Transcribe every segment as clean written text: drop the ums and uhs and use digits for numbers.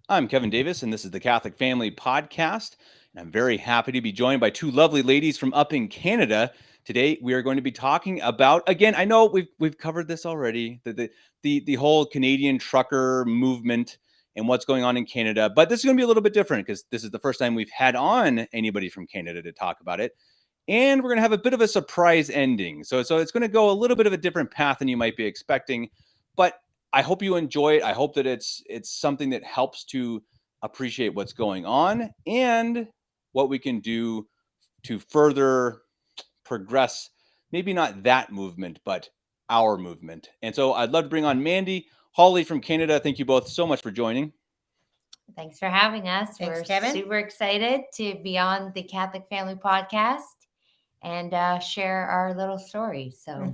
I'm Kevin Davis, and this is the Catholic Family Podcast. And I'm very happy to be joined by two lovely ladies from up in Canada. Today, we are going to be talking about, again, I know we've covered this already, the whole Canadian trucker movement and what's going on in Canada. But this is going to be a little bit different because this is the first time we've had on anybody from Canada to talk about it. And we're going to have a bit of a surprise ending. So it's going to go a little bit of a different path than you might be expecting. But I hope you enjoy it. I hope that it's something that helps to appreciate what's going on and what we can do to further progress, maybe not that movement, but our movement. And so I'd love to bring on Mandy, Holly from Canada. Thank you both so much for joining. Thanks for having us. Thanks, We're Kevin. super excited to be on the Catholic Family Podcast and share our little story. So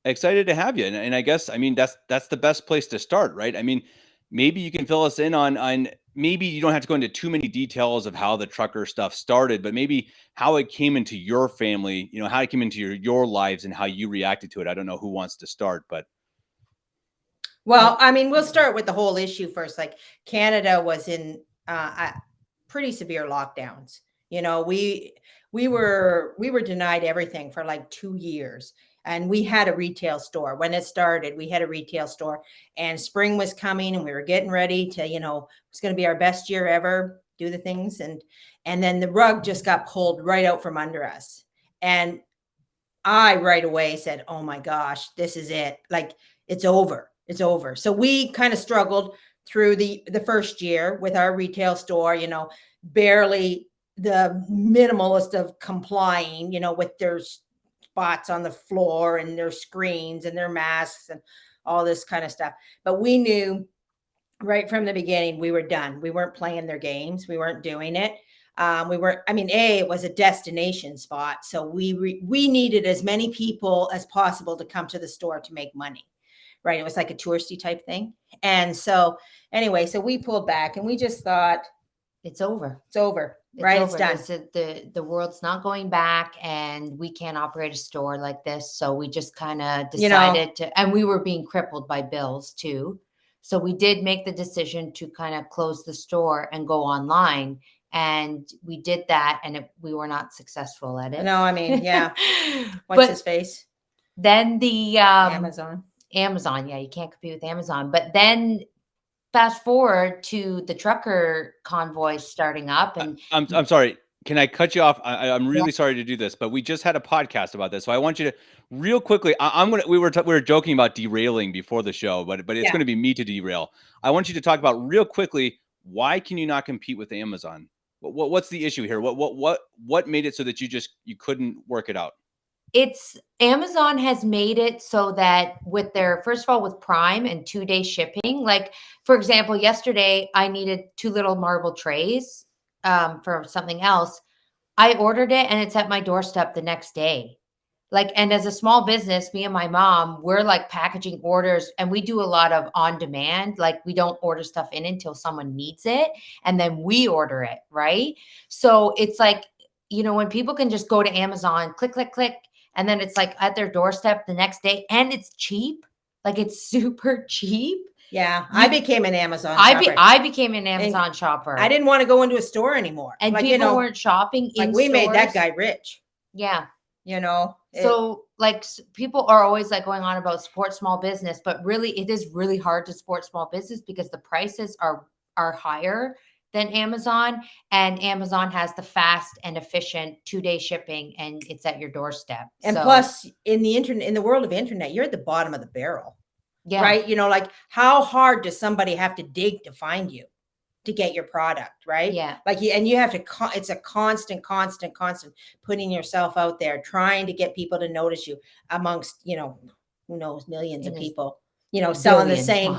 Excited to have you. And I guess, I mean, that's the best place to start, right? I mean, maybe you can fill us in on maybe you don't have to go into too many details of how the trucker stuff started, but maybe how it came into your family, how it came into your lives and how you reacted to it. I don't know who wants to start, but. Well, I mean, we'll start with the whole issue first. Like Canada was in pretty severe lockdowns. We were denied everything for like 2 years. And we had a retail store. When it started, we had a retail store, and spring was coming and we were getting ready to, it's going to be our best year ever, do the things. And then the rug just got pulled right out from under us. And I right away said, oh my gosh, this is it. Like, it's over. It's over. So we kind of struggled through the first year with our retail store, barely the minimalist of complying, with their spots on the floor and their screens and their masks and all this kind of stuff. But we knew right from the beginning we were done. We weren't playing their games. We weren't doing it. It was a destination spot. So we needed as many people as possible to come to the store to make money. Right. It was like a touristy type thing. And so anyway, so we pulled back and we just thought it's over. It's over. Right. It's done. The world's not going back and we can't operate a store like this. So we just kind of decided to, and we were being crippled by bills too. So we did make the decision to kind of close the store and go online. And we did that and we were not successful at it. No, I mean, yeah. What's his face? Then the Amazon, yeah, you can't compete with Amazon. But then fast forward to the trucker convoy starting up, and I'm sorry. Can I cut you off? I'm really sorry to do this, but we just had a podcast about this, so I want you to real quickly. We were joking about derailing before the show, but it's going to be me to derail. I want you to talk about real quickly, why can you not compete with Amazon? What's the issue here? What made it so that you couldn't work it out? It's Amazon has made it so that with their, first of all, with Prime and 2-day shipping, like for example, yesterday I needed 2 little marble trays for something else. I ordered it and it's at my doorstep the next day. Like, and as a small business, me and my mom, we're like packaging orders and we do a lot of on demand. Like we don't order stuff in until someone needs it and then we order it. Right. So it's like, when people can just go to Amazon, click, click, click, and then it's like at their doorstep the next day and it's cheap. Like it's super cheap. Yeah. I became an Amazon shopper. I became an Amazon shopper. I didn't want to go into a store anymore. And like, people weren't shopping in we made that guy rich. Yeah. So like people are always like going on about support small business, but really it is really hard to support small business because the prices are higher than Amazon, and Amazon has the fast and efficient 2-day shipping and it's at your doorstep. And plus in the world of internet, you're at the bottom of the barrel. Yeah. Right. Like how hard does somebody have to dig to find you to get your product? Right. Yeah. Like, and you have to, it's a constant putting yourself out there, trying to get people to notice you amongst, who knows, millions of people. Selling the same,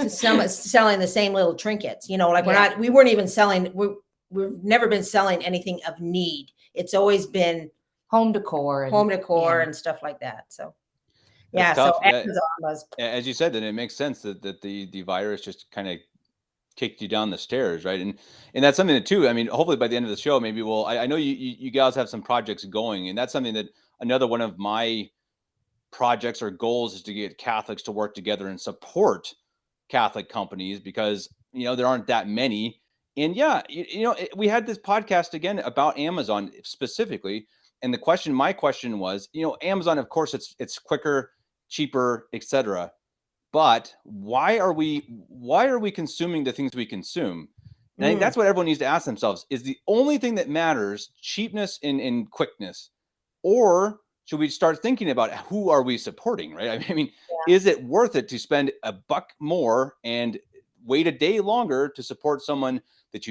selling the same little trinkets, like we weren't even selling, we've never been selling anything of need. It's always been home decor and stuff like that. So, so Amazon was, as you said, then it makes sense that the virus just kind of kicked you down the stairs. Right. And that's something that too, I mean, hopefully by the end of the show, maybe I know you guys have some projects going, and that's something that another one of my projects or goals is to get Catholics to work together and support Catholic companies, because there aren't that many. And yeah, we had this podcast again about Amazon specifically. And my question was, Amazon, of course, it's quicker, cheaper, etc. But why are we consuming the things we consume? And I think that's what everyone needs to ask themselves. Is the only thing that matters cheapness and quickness? Or should we start thinking about who are we supporting, right? I mean, is it worth it to spend $1 more and wait a day longer to support someone that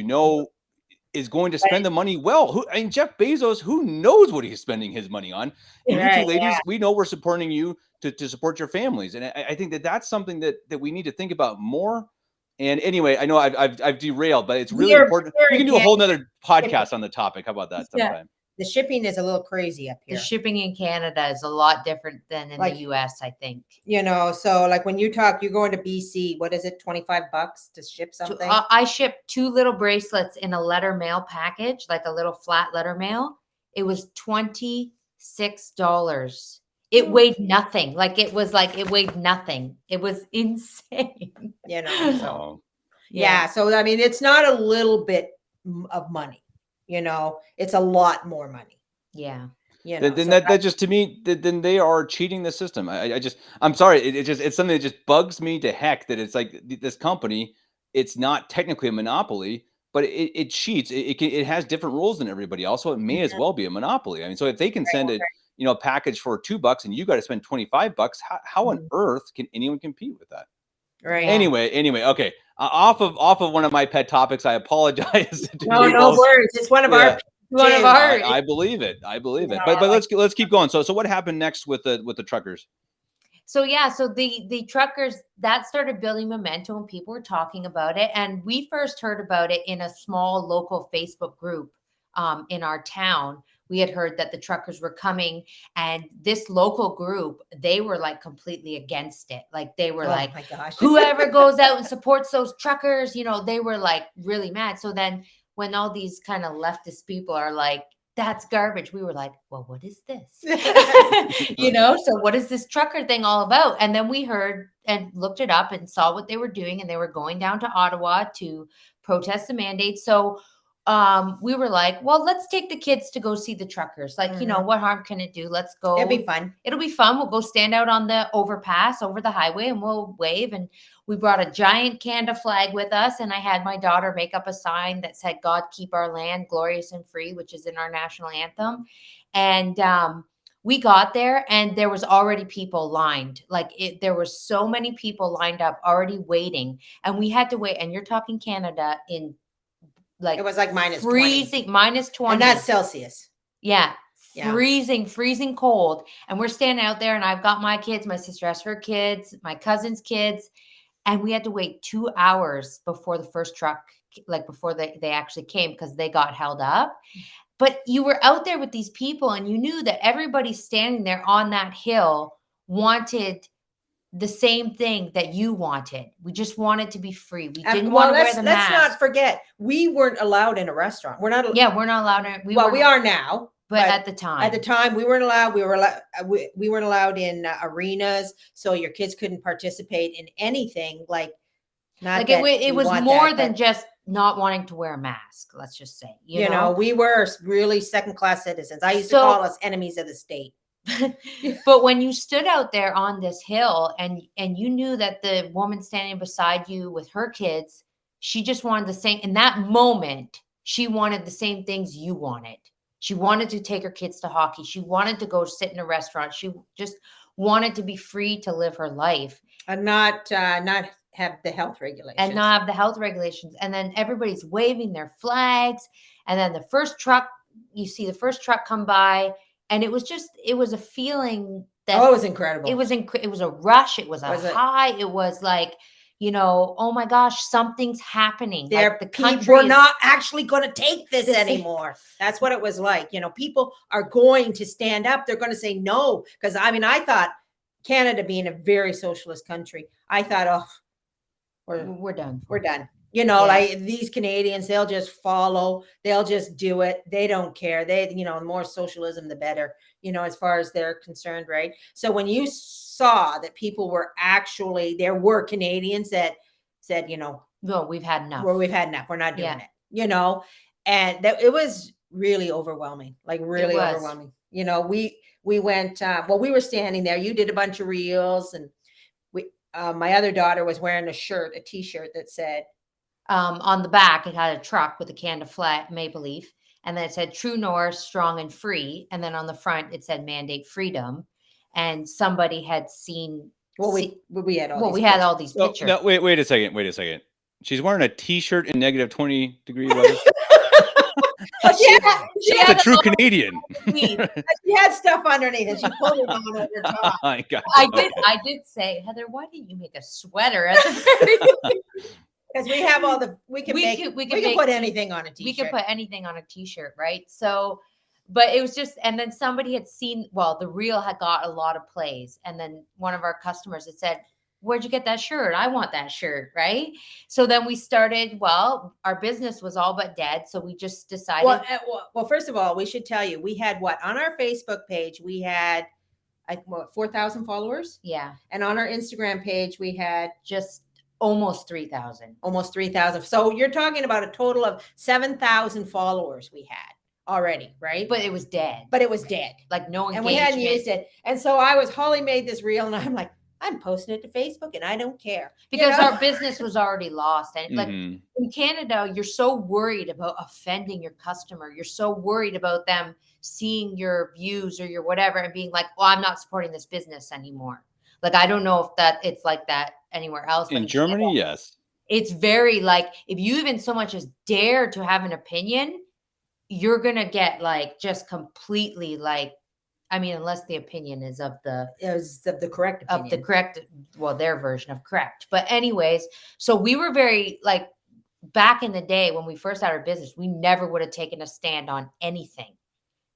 is going to spend the money well? Jeff Bezos, who knows what he's spending his money on? And you two ladies, we know we're supporting you to support your families. And I think that's something that we need to think about more. And anyway, I know I've derailed, but it's really important. We can do a whole nother podcast on the topic. How about that sometime? The shipping is a little crazy up here. The shipping in Canada is a lot different than in the US, I think. So like when you're going to BC, what is it, $25 to ship something? I shipped 2 little bracelets in a letter mail package, like a little flat letter mail. It was $26. It weighed nothing. It weighed nothing. It was insane. So so I mean, it's not a little bit of money. It's a lot more money. Yeah. Then that just, to me, then they are cheating the system. I'm sorry. It's something that just bugs me to heck, that it's like this company, it's not technically a monopoly, but it cheats. It has different rules than everybody else. So it may as well be a monopoly. I mean, so if they can send a package for $2 and you got to spend $25, how on earth can anyone compete with that? Right. Anyway. Okay. Off of one of my pet topics. I apologize. No worries. It's one of our. I believe it. But let's keep going. So what happened next with the truckers? So the truckers, that started building momentum and people were talking about it. And we first heard about it in a small local Facebook group in our town. We had heard that the truckers were coming, and this local group, they were like completely against it. Like they were my gosh. Whoever goes out and supports those truckers, they were like really mad. So then when all these kind of leftist people are like, that's garbage, we were like, well, what is this? So what is this trucker thing all about? And then we heard and looked it up and saw what they were doing, and they were going down to Ottawa to protest the mandate. So we were like, well, let's take the kids to go see the truckers. What harm can it do? Let's go. It'll be fun. We'll go stand out on the overpass over the highway and we'll wave. And we brought a giant Canada flag with us. And I had my daughter make up a sign that said, God keep our land glorious and free, which is in our national anthem. And we got there and there was already people lined. There were so many people lined up already waiting. And we had to wait. And you're talking Canada in it was like minus freezing, 20. Minus 20. And that's Celsius. Yeah. Freezing cold. And we're standing out there, and I've got my kids, my sister has her kids, my cousin's kids. And we had to wait 2 hours before the first truck, before they actually came, because they got held up. But you were out there with these people, and you knew that everybody standing there on that hill wanted the same thing that you wanted. We just wanted to be free. We didn't want to wear the mask. Let's not forget, we weren't allowed in a restaurant. We're not allowed. We are now. But at the time, we weren't allowed. We weren't allowed in arenas, so your kids couldn't participate in anything. It was more than just not wanting to wear a mask. Let's just say, you know, we were really second-class citizens. I used to call us enemies of the state. But when you stood out there on this hill and you knew that the woman standing beside you with her kids, she just wanted the same. In that moment, she wanted the same things you wanted. She wanted to take her kids to hockey. She wanted to go sit in a restaurant. She just wanted to be free to live her life and not have the health regulations. And then everybody's waving their flags. And then you see the first truck come by. And it was a feeling that it was incredible. It was a rush. It was a high. It was like, oh my gosh, something's happening. We're not actually going to take this anymore. That's what it was like. People are going to stand up. They're going to say no. Because I thought Canada being a very socialist country, I thought, we're done. We're done. Like these Canadians, they'll just follow, they'll just do it. They don't care. The more socialism, the better, as far as they're concerned. Right. So when you saw that people were there were Canadians that said, No, we've had enough. where we've had enough. We're not doing Yeah. it, you know, and that it was really overwhelming, like really was. overwhelming. You know, we went, well, we were standing there. You did a bunch of reels, and my other daughter was wearing a t-shirt that said, on the back, it had a truck with a can of flat maple leaf. And then it said True North, strong and free. And then on the front, it said mandate freedom. And somebody had seen. well, we had all these we had pictures. all these Oh, pictures. no, wait a second. She's wearing a t-shirt in negative 20 degree weather. She That's a true Canadian. she had stuff underneath and she pulled it on over top. I got I did say, Heather, why didn't you make a sweater at the very Because we have all the we can put anything on a t-shirt. We can put anything on a t-shirt, right? So, but it was just, and then somebody had seen, well, the reel had got a lot of plays, and then one of our customers had said, where'd you get that shirt? I want that shirt, right? So then we started, well, our business was all but dead, so we just decided. Well, first of all, we should tell you, we had on our Facebook page, we had 4,000 followers. Yeah. And on our Instagram page, we had just almost 3,000. Almost 3,000. So you're talking about a total of 7,000 followers we had already, right? But it was dead. Like no engagement. And we hadn't used it. And so Holly made this reel, and I'm like, I'm posting it to Facebook and I don't care. Because our business was already lost. And like Mhm. in Canada, you're so worried about offending your customer. You're so worried about them seeing your views or your whatever and being like, well, I'm not supporting this business anymore. Like, I don't know if it's like that anywhere else. In Germany, Canada, yes. It's very like, if you even so much as dare to have an opinion, you're going to get like just completely like, I mean, unless the opinion is of the correct opinion. Of the correct, well, their version of correct. But anyways, so we were very like, back in the day when we first started our business, we never would have taken a stand on anything.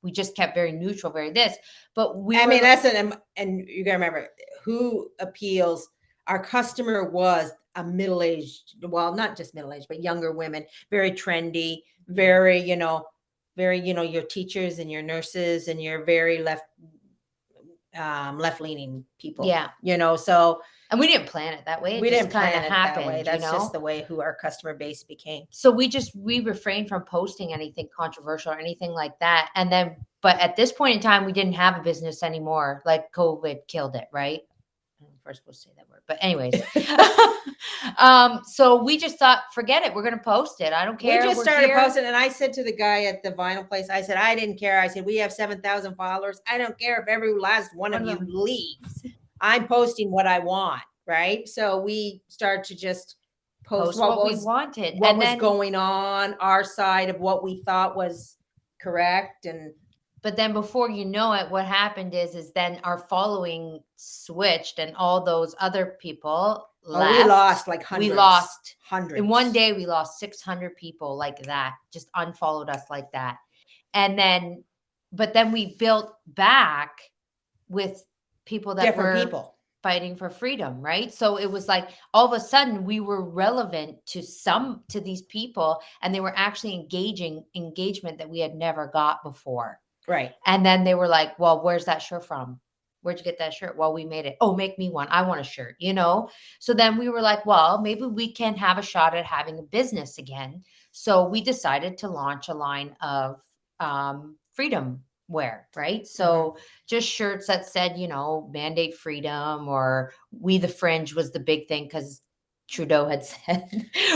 We just kept very neutral, very this. But and you gotta remember who appeals. Our customer was a middle-aged, well, not just middle-aged, but younger women, very trendy, very, your teachers and your nurses and your very left-leaning people. Yeah. So. And we didn't plan it that way. We didn't plan it happen, that way. That's just the way who our customer base became. So we refrained from posting anything controversial or anything like that. And then, but at this point in time, we didn't have a business anymore. Like COVID killed it, right? I don't know if we're supposed to say that word, but anyways. So we just thought, forget it. We're going to post it. I don't care. We just started posting. And I said to the guy at the vinyl place, I said, I didn't care. I said, we have 7,000 followers. I don't care if every last one of you leaves. I'm posting what I want, right? So we start to just post what we wanted, what was going on, our side of what we thought was correct. But then before you know it, what happened is then our following switched, and all those other people left. We lost like hundreds. We lost hundreds. In one day, we lost 600 people like that, just unfollowed us like that. And then, but then we built back with people that different people fighting for freedom, right? So it was like all of a sudden we were relevant to these people, and they were actually engagement that we had never got before. Right. And then they were like, well, where's that shirt from? Where'd you get that shirt? Well, we made it. Oh, make me one. I want a shirt, So then we were like, well, maybe we can have a shot at having a business again. So we decided to launch a line of freedom wear, right? So just shirts that said, mandate freedom, or we the fringe was the big thing because Trudeau had said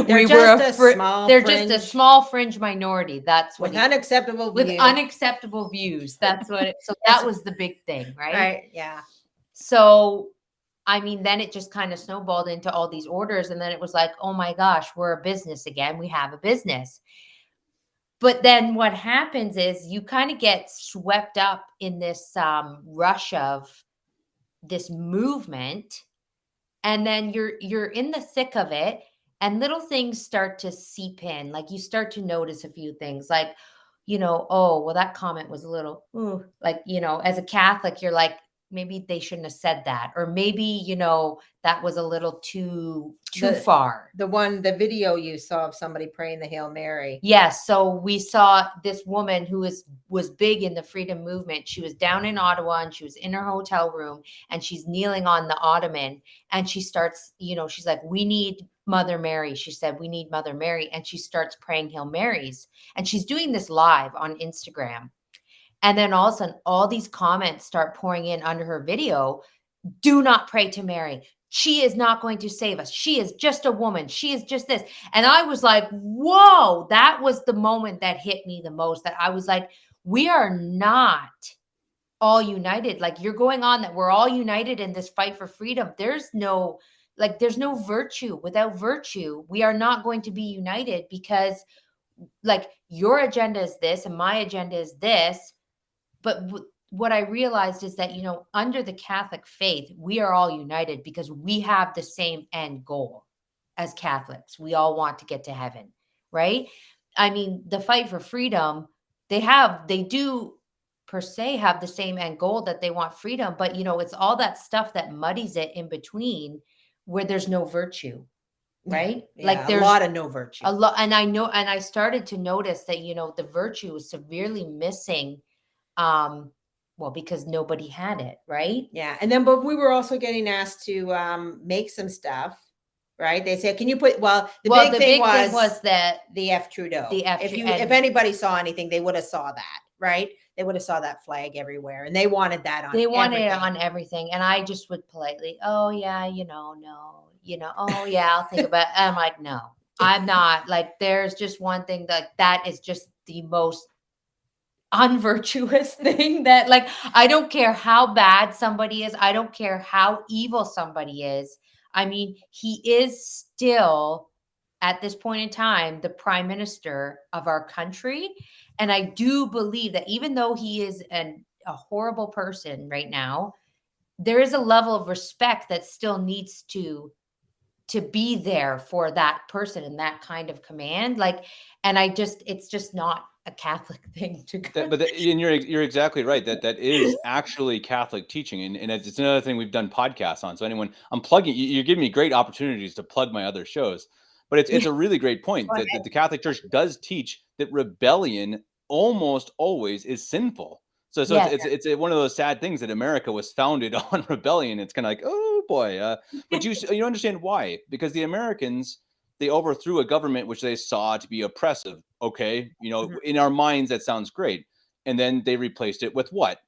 they're just a small fringe minority. That's what unacceptable views. That's what so that was the big thing, right? Right. Yeah. So I mean, then it just kind of snowballed into all these orders, and then it was like, oh my gosh, we're a business again. We have a business. But then what happens is you kind of get swept up in this rush of this movement, and then you're in the thick of it, and little things start to seep in. Like you start to notice a few things, like, oh, well, that comment was a little, like, as a Catholic, you're like, maybe they shouldn't have said that, or maybe, you know, that was a little too The- far. The video you saw of somebody praying the Hail Mary. Yes. So we saw this woman who was big in the freedom movement. She was down in Ottawa and she was in her hotel room and she's kneeling on the ottoman and she starts, you know, she's like, we need Mother Mary. She said, we need Mother Mary. And she starts praying Hail Marys. And she's doing this live on Instagram. And then all of a sudden, all these comments start pouring in under her video. Do not pray to Mary. She is not going to save us. She is just a woman. She is just this. And I was like, whoa, that was the moment that hit me the most, that I was like, we are not all united. Like, you're going on that we're all united in this fight for freedom. There's no virtue. Without virtue, we are not going to be united, because like, your agenda is this and my agenda is this. But what I realized is that, you know, under the Catholic faith, we are all united because we have the same end goal as Catholics. We all want to get to heaven, right? I mean, the fight for freedom, they do per se have the same end goal, that they want freedom, but, you know, it's all that stuff that muddies it in between, where there's no virtue, right? Yeah, Like, there's a lot of no virtue. a lot. And I started to notice that, you know, the virtue is severely missing. Well, because nobody had it, right? Yeah. And then, but we were also getting asked to make some stuff, right? They said, can you put, the big thing was that the F Trudeau. the F- If anybody saw anything, they would have saw that, right? They would have saw that flag everywhere, and they wanted that on. They wanted it on everything, and I just would politely, oh yeah, you know, no, you know, oh yeah, I'll think about it. I'm like, no, I'm not. Like, there's just one thing that is just the most unvirtuous thing, that, like, I don't care how bad somebody is, I don't care how evil somebody is. I mean, he is still, at this point in time, the prime minister of our country. And I do believe that even though he is a horrible person right now, there is a level of respect that still needs to be there for that person and that kind of command. Like, and it's just not a Catholic thing to go. And you're exactly right. That is actually Catholic teaching, and it's another thing we've done podcasts on. So anyone, I'm plugging. You're giving me great opportunities to plug my other shows, but it's a really great point that the Catholic Church does teach that rebellion almost always is sinful. So Yes. it's one of those sad things that America was founded on rebellion. It's kind of like, oh boy, but you understand why? Because the Americans, they overthrew a government which they saw to be oppressive. Okay, you know, in our minds that sounds great, and then they replaced it with what?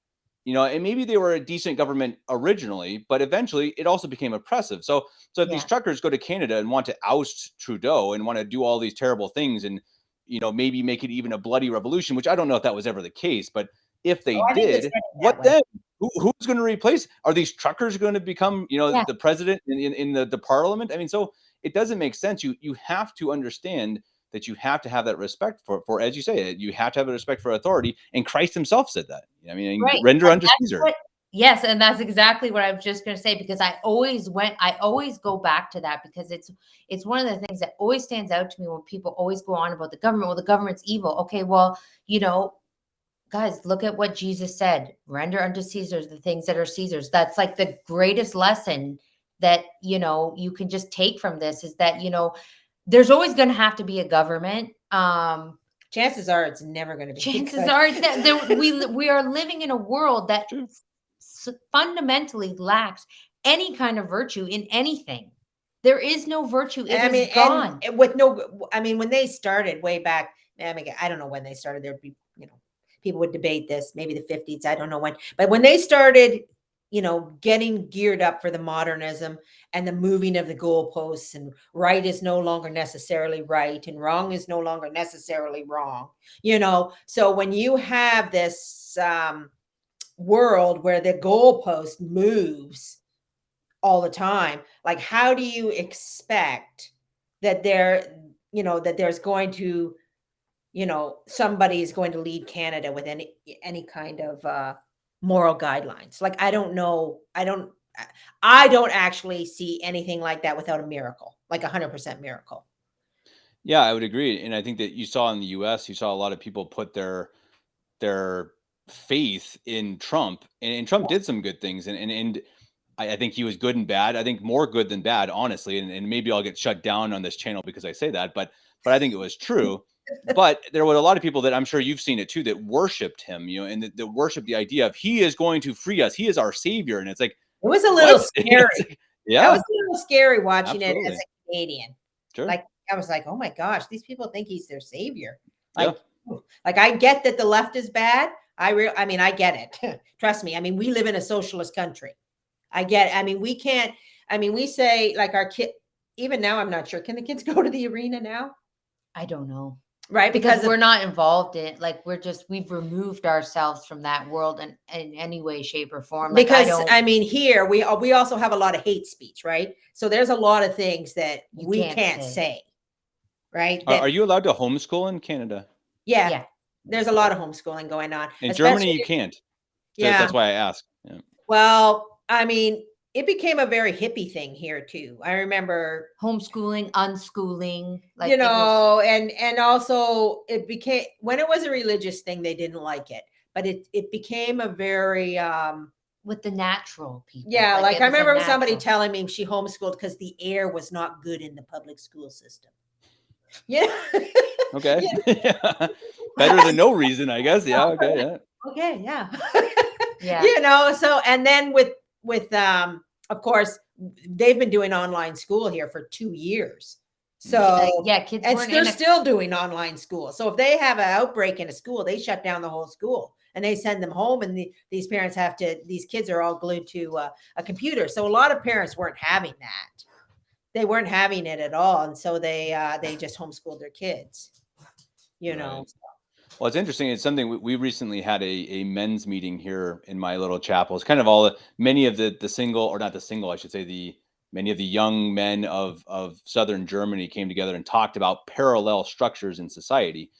You know, and maybe they were a decent government originally, but eventually it also became oppressive. So if these truckers go to Canada and want to oust Trudeau and want to do all these terrible things, and, you know, maybe make it even a bloody revolution, which I don't know if that was ever the case, but if they did, what then? Who's going to replace? Are these truckers going to become, you know, the president in the parliament? I mean, so it doesn't make sense. You have to understand that you have to have that respect for, as you say, you have to have a respect for authority. And Christ himself said that. I mean, render unto Caesar. Yes, and that's exactly what I was just going to say, because I always go back to that, because it's one of the things that always stands out to me when people always go on about the government. Well, the government's evil. Okay, well, you know, guys, look at what Jesus said: render unto Caesar the things that are Caesar's. That's like the greatest lesson that, you know, you can just take from this, is that, you know, there's always going to have to be a government. Chances are it's never going to be. Chances are that we are living in a world that fundamentally lacks any kind of virtue in anything. There is no virtue. It is gone. And with no, I mean, when they started way back, I mean, I don't know when they started. There'd be, you know, people would debate this, maybe the 50s. I don't know when, but when they started, you know, getting geared up for the modernism and the moving of the goalposts, and right is no longer necessarily right and wrong is no longer necessarily wrong, you know. So when you have this world where the goalpost moves all the time, like, how do you expect that you know, that there's going to, you know, somebody is going to lead Canada with any kind of moral guidelines? Like, I don't know. I don't actually see anything like that without a miracle, like 100% miracle. Yeah, I would agree. And I think that you saw in the US, you saw a lot of people put their faith in Trump, and Trump did some good things, and I think he was good and bad. I think more good than bad, honestly. And maybe I'll get shut down on this channel because I say that, but I think it was true. But there were a lot of people that I'm sure you've seen it too that worshipped him, and that worshipped the idea of he is going to free us. He is our savior, and it's like It was a little what? scary. Like, That was yeah, a little scary watching it as absolutely, a Canadian. sure, Like I was like, oh my gosh, these people think he's their savior. yeah. Like I get that the left is bad. I mean, I get it. Trust me. I mean, we live in a socialist country. I get it. I mean, we can't, I mean, we say like our kid, even now, I'm not sure. Can the kids go to the arena now? I don't know. Right. Because we're not involved in it. Like we've removed ourselves from that world in any way, shape, or form. Like, because I mean, here we also have a lot of hate speech, right? So there's a lot of things that we can't say. Right. Are you allowed to homeschool in Canada? Yeah. There's a lot of homeschooling going on. In Germany, you can't. So yeah. That's why I asked. Yeah. Well, I mean, it became a very hippie thing here too. I remember homeschooling, unschooling, like, you know, and also it became, when it was a religious thing, they didn't like it, but it became a very with the natural people. Yeah, like I remember somebody telling me she homeschooled because the air was not good in the public school system. Yeah. Okay. Yeah. Better than no reason, I guess. Yeah. Okay. Yeah. Okay. Yeah. Yeah. You know, so and then with of course they've been doing online school here for 2 years. So yeah, kids and they're still doing online school. So if they have an outbreak in a school, they shut down the whole school and they send them home, and these parents have to, these kids are all glued to a computer. So a lot of parents weren't having that. They weren't having it at all. And so they just homeschooled their kids, you know. Well, it's interesting. It's something we recently had a men's meeting here in my little chapel. It's kind of all many of the single, or not the single, I should say, many of the young men of Southern Germany came together and talked about parallel structures in society.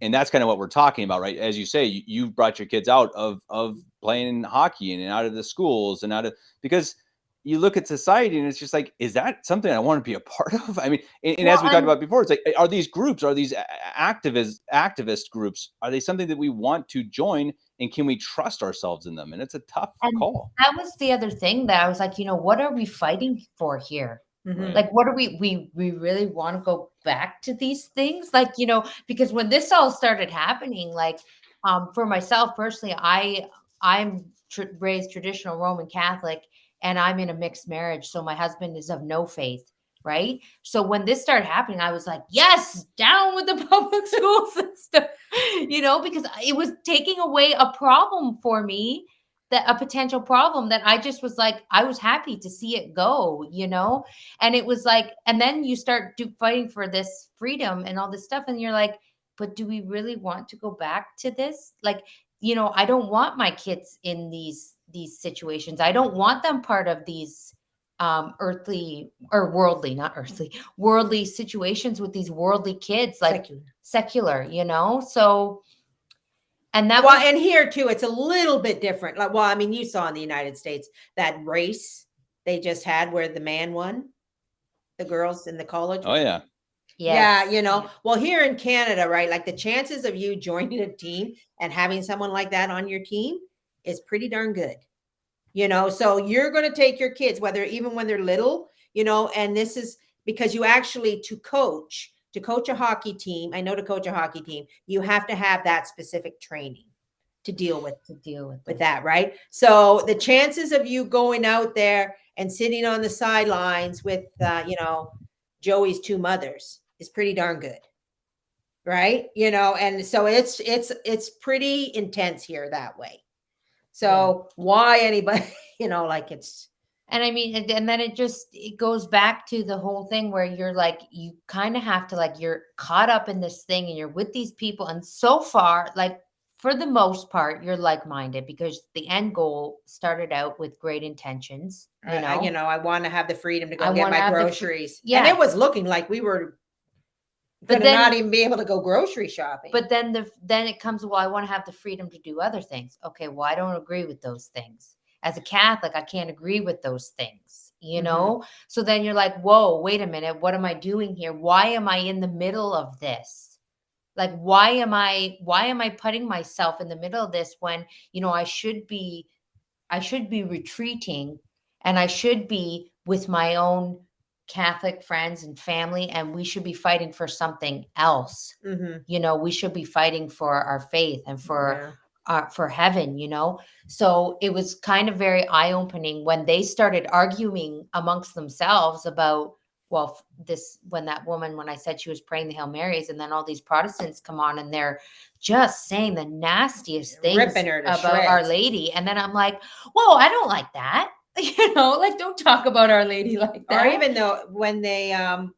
And that's kind of what we're talking about, right? As you say, you brought your kids out of playing hockey and out of the schools and because you look at society and it's just like, is that something I want to be a part of? I mean, and as we talked about before, it's like, are these groups, are these activist groups, are they something that we want to join, and can we trust ourselves in them? And it's a tough call. That was the other thing that I was like, you know, what are we fighting for here? Mm-hmm. Like, what are we really want to go back to these things? Like, you know, because when this all started happening, like, for myself personally, I'm raised traditional Roman Catholic, and I'm in a mixed marriage. So my husband is of no faith. Right. So when this started happening, I was like, yes, down with the public school system, you know, because it was taking away a problem for me, that a potential problem that I just was like, I was happy to see it go, you know. And it was like, and then you start fighting for this freedom and all this stuff. And you're like, but do we really want to go back to this? Like, you know, I don't want my kids in these situations. I don't want them part of these earthly or worldly, not earthly, worldly situations with these worldly kids, like secular, you know? So, and that and here too, it's a little bit different. Like, well, I mean, you saw in the United States that race they just had where the man won, the girls in the college. Oh yeah. Yes. Yeah, you know, well, here in Canada, right, like the chances of you joining a team and having someone like that on your team is pretty darn good. You know, so you're going to take your kids, even when they're little, you know, and this is because you actually, to coach a hockey team, I know to coach a hockey team, you have to have that specific training to deal with that, right? So the chances of you going out there and sitting on the sidelines with, you know, Joey's two mothers is pretty darn good. Right. You know, and so it's pretty intense here that way. So why anybody, you know, like it's. And I mean, and then it goes back to the whole thing where you're like, you kind of have to, like, you're caught up in this thing and you're with these people. And so far, like, for the most part, you're like-minded because the end goal started out with great intentions. You know, I want to have the freedom to go get my groceries. Yeah. And it was looking like we were but then not even be able to go grocery shopping. But then it comes, well, I want to have the freedom to do other things. Okay, well, I don't agree with those things. As a Catholic, I can't agree with those things, you know? So then you're like, whoa, wait a minute. What am I doing here? Why am I in the middle of this? Like, why am I putting myself in the middle of this when, I should be retreating, and I should be with my own Catholic friends and family, and we should be fighting for something else. We should be fighting for our faith and for heaven, So it was kind of very eye-opening when they started arguing amongst themselves about, well, when I said she was praying the Hail Marys, and then all these Protestants come on and they're just saying the nastiest things Ripping her to about shreds. Our Lady. And then I'm like, whoa, I don't like that. Like, don't talk about Our Lady like that. Or even though when they,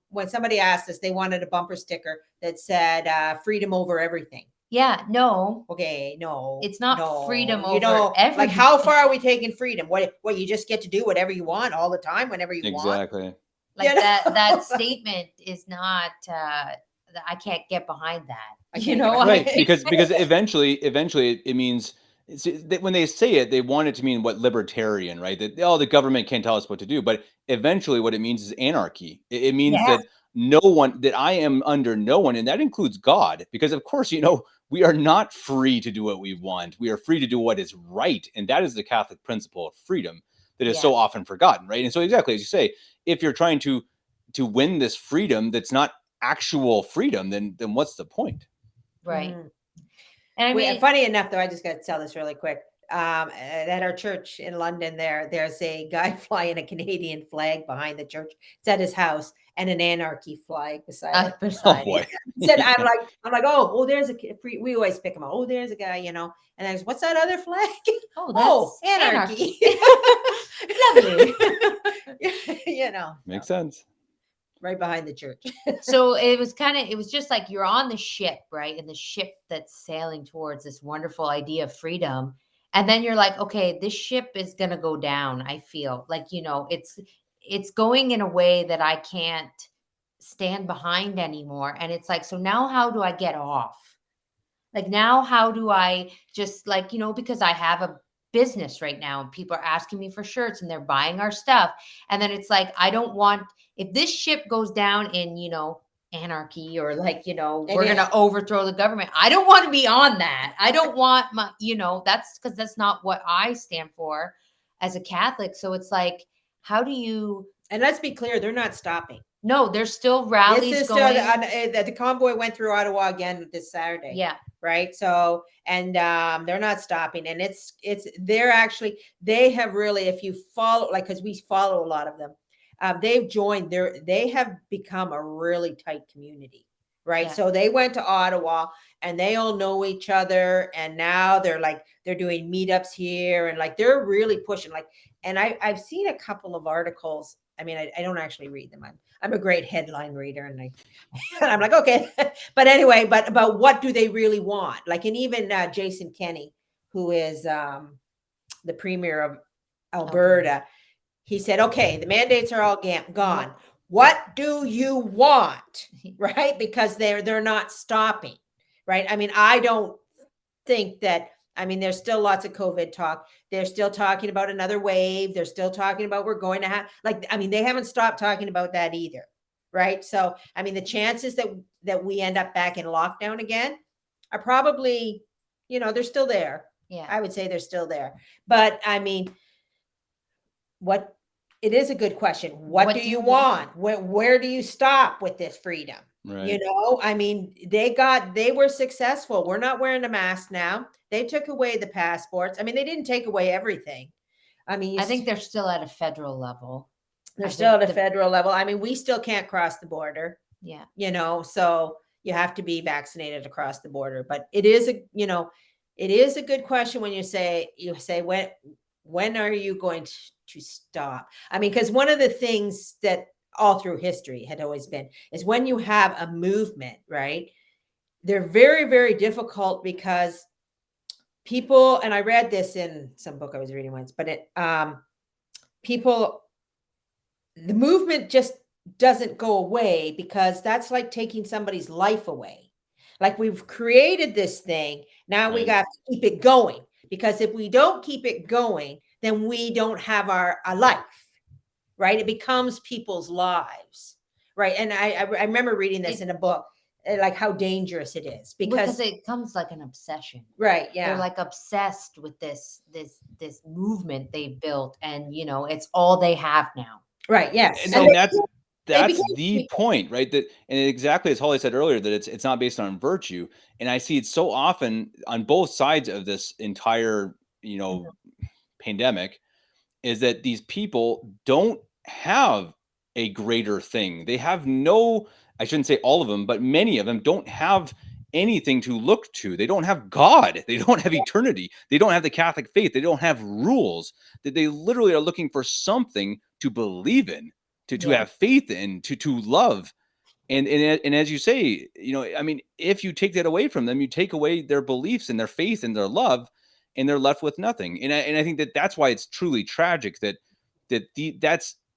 when somebody asked us, they wanted a bumper sticker that said, freedom over everything. Yeah, no. Okay, no. It's not freedom you over everything. Like, how far are we taking freedom? What you just get to do whatever you want all the time, whenever you want? Exactly. Like, that statement is not, I can't get behind that. Right, because eventually it means, when they say it, they want it to mean what libertarian, right? That the government can't tell us what to do, but eventually what it means is anarchy. It means that that I am under no one, and that includes God, because of course, we are not free to do what we want. We are free to do what is right, and that is the Catholic principle of freedom that is so often forgotten, right? And so exactly as you say, if you're trying to win this freedom that's not actual freedom, then what's the point? Right. And I mean, funny enough, though, I just got to tell this really quick. At our church in London, there's a guy flying a Canadian flag behind the church. It's at his house, and an Anarchy flag beside it. Oh boy! Said, I'm like, oh, there's we always pick him up. Oh, there's a guy, And I was, what's that other flag? Oh, that's Anarchy. Lovely. Makes sense. Right behind the church. So it was just like you're on the ship, right? And the ship that's sailing towards this wonderful idea of freedom. And then you're like, okay, this ship is going to go down. I feel like, it's going in a way that I can't stand behind anymore. And it's like, so now how do I get off? Like, now how do I just, like, because I have a business right now and people are asking me for shirts and they're buying our stuff. And then it's like, I don't want, if this ship goes down in, anarchy, or like, we're going to overthrow the government, I don't want to be on that. I don't want my, that's because that's not what I stand for as a Catholic. So it's like, how do you? And let's be clear, they're not stopping. No, there's still rallies going. The convoy went through Ottawa again this Saturday. Yeah. Right. So, and they're not stopping. And they have really, if you follow, like, because we follow a lot of them, they've joined they have become a really tight community. Right. Yeah. So they went to Ottawa and they all know each other. And now they're doing meetups here, and like, they're really pushing, like, and I've seen a couple of articles. I mean, I don't actually read them. I'm a great headline reader, and I'm like, okay. But anyway, but what do they really want? Like, and even Jason Kenney, who is the premier of Alberta, he said, okay, the mandates are all gone. What do you want? Right? Because they're not stopping. Right? I mean, I don't think that. I mean, there's still lots of COVID talk. They're still talking about another wave. They're still talking about we're going to have, like, I mean, they haven't stopped talking about that either. Right. So, I mean, the chances that we end up back in lockdown again are probably, they're still there. Yeah. I would say they're still there. But I mean, it is a good question. What do you want? Where do you stop with this freedom? Right. I mean, they were successful. We're not wearing a mask now. They took away the passports. I mean, they didn't take away everything. I mean, I think they're still at a federal level. They're still at a federal level. I mean, we still can't cross the border. Yeah. So you have to be vaccinated across the border. But it is a good question when you say when are you going to stop? I mean, because one of the things that all through history had always been is when you have a movement, right? They're very, very difficult because people, and I read this in some book I was reading once, but the movement just doesn't go away, because that's like taking somebody's life away. Like, we've created this thing. Now we got to keep it going, because if we don't keep it going, then we don't have a life, right? It becomes people's lives, right? And I remember reading this in a book. like how dangerous it is, because because it comes like an obsession. right, They're yeah, like obsessed with this movement they built, and it's all they have now. right, yes, And, and and they that's became the people. point, right? That, and exactly as Holly said earlier, that it's not based on virtue. And I see it so often on both sides of this entire, pandemic, is that these people don't have a greater thing. They have no, I shouldn't say all of them, but many of them don't have anything to look to. They don't have God. They don't have eternity. They don't have the Catholic faith. They don't have rules. That they literally are looking for something to believe in, to Yeah. have faith in, to love. And as you say, I mean, if you take that away from them, you take away their beliefs and their faith and their love, and they're left with nothing. And I think that's why it's truly tragic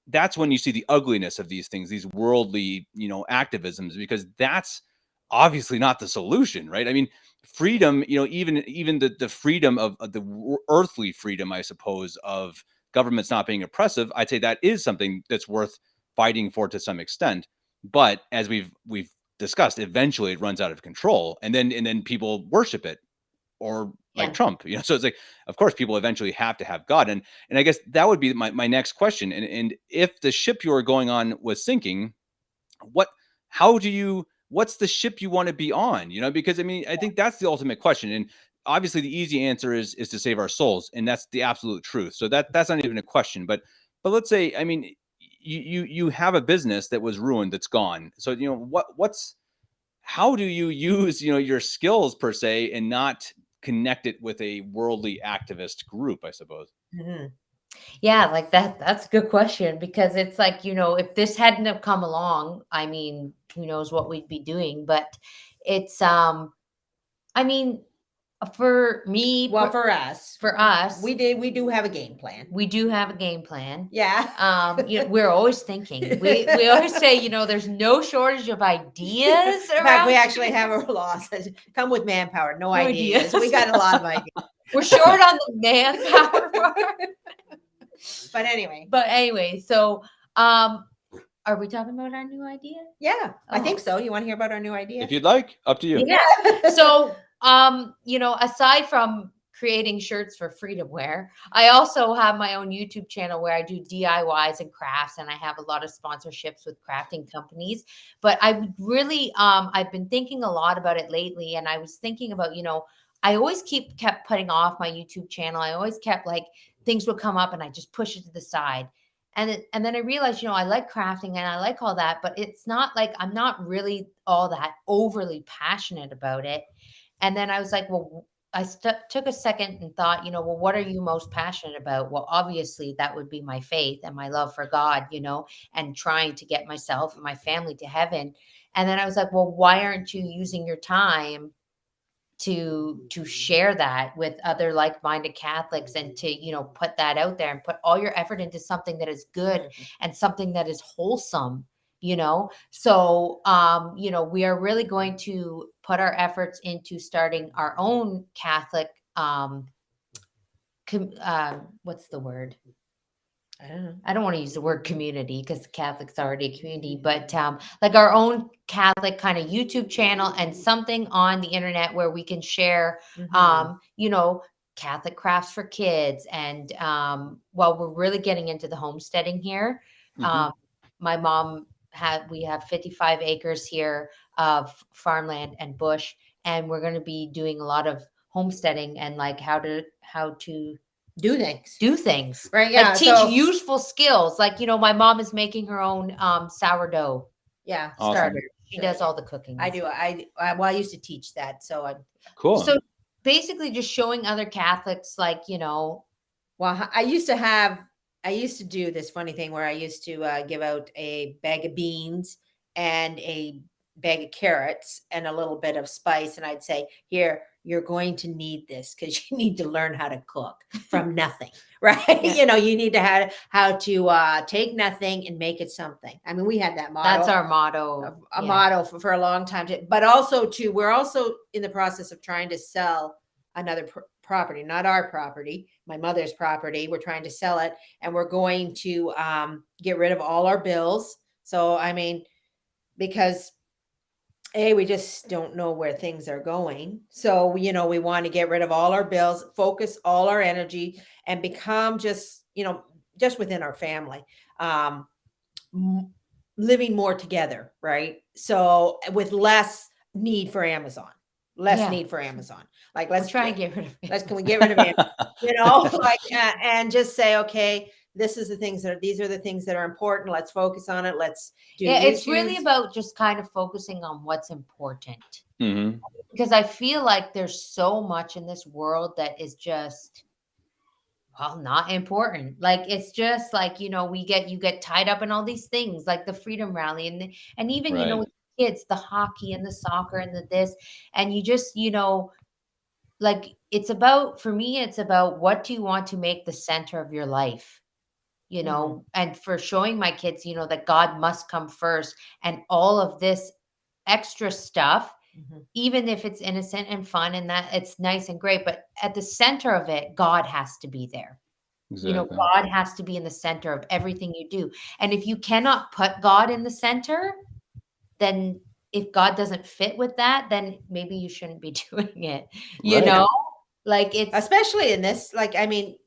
that's when you see the ugliness of these things, these worldly, activisms, because that's obviously not the solution, right? I mean, freedom, even the freedom of the earthly freedom, I suppose, of governments not being oppressive, I'd say that is something that's worth fighting for to some extent. But as we've discussed, eventually it runs out of control, and then people worship it, or like Yeah. Trump, so it's like, of course, people eventually have to have God. And I guess that would be my next question. And if the ship you were going on was sinking, what's the ship you want to be on? Because I mean, I think that's the ultimate question. And obviously the easy answer is to save our souls, and that's the absolute truth. So that's not even a question. But let's say, I mean, you have a business that was ruined, that's gone. So how do you use your skills per se, and not connect it with a worldly activist group, I suppose? Mhm. Yeah, like that's a good question, because it's like, if this hadn't have come along, I mean, who knows what we'd be doing. But it's I mean, for me, Well, for us, we do have a game plan. do have a game plan. Yeah. We're always thinking. We always say, there's no shortage of ideas In fact, around we actually have a law says, come with manpower, no No ideas. ideas. We got a lot of ideas. We're short on the manpower part. But anyway, so are we talking about our new idea? yeah, I think Oh. so. You want to hear about our new idea? If you'd like, up to you. Yeah. So, aside from creating shirts for freedom wear, I also have my own YouTube channel where I do DIYs and crafts, and I have a lot of sponsorships with crafting companies. But I would really, I've been thinking a lot about it lately, and I was thinking about, I always kept putting off my YouTube channel. I always kept, like, things would come up and I just push it to the side. And then I realized, I like crafting and I like all that, but it's not like I'm not really all that overly passionate about it. And then I was like, well, I took a second and thought, well, what are you most passionate about? Well, obviously that would be my faith and my love for God, and trying to get myself and my family to heaven. And then I was like, well, why aren't you using your time to share that with other like-minded Catholics, and to put that out there and put all your effort into something that is good and something that is wholesome. So we are really going to put our efforts into starting our own Catholic what's the word? I don't want to use the word community, because Catholic's already a community, but like our own Catholic kind of YouTube channel, and something on the internet where we can share, Catholic crafts for kids. And while we're really getting into the homesteading here, Mhm. my mom we have 55 acres here of farmland and bush, and we're going to be doing a lot of homesteading and like how to do things. Right. Yeah. Like teach useful skills. Like, my mom is making her own sourdough Yeah. Awesome. starter. She does all the cooking. I do. Well, I used to teach that. So Cool. So basically just showing other Catholics, like, well, I used to do this funny thing where I used to give out a bag of beans and a bag of carrots and a little bit of spice. And I'd say, here, you're going to need this because you need to learn how to cook from nothing, right? Yeah. You need to have how to take nothing and make it something. I mean, we had that motto. That's our motto. Motto for a long time. But also we're also in the process of trying to sell another property, not our property, my mother's property. We're trying to sell it, and we're going to get rid of all our bills. So, I mean, because we just don't know where things are going. So, we want to get rid of all our bills, focus all our energy, and become just, just within our family, um, m- living more together, right? So, with less need for Amazon, less Yeah. need for Amazon. Like, We're trying to get rid of it. can we get rid of Amazon? Like, and just say, okay, these are the things that are important. Let's focus on it. Let's do Yeah, it's really YouTubes. about just kind of focusing on what's important. Mhm. Because I feel like there's so much in this world that is just, well, not important. Like it's just like, you get tied up in all these things like the Freedom Rally and even, Right. with kids, the hockey and the soccer and the this, and you just, like it's about, for me, it's about what do you want to make the center of your life? Mhm. And for showing my kids, that God must come first, and all of this extra stuff, Mhm. even if it's innocent and fun and that it's nice and great, but at the center of it, God has to be there. Exactly. God has to be in the center of everything you do. And if you cannot put God in the center, then if God doesn't fit with that, then maybe you shouldn't be doing it, Right. Like it's, Especially in this, like, I mean,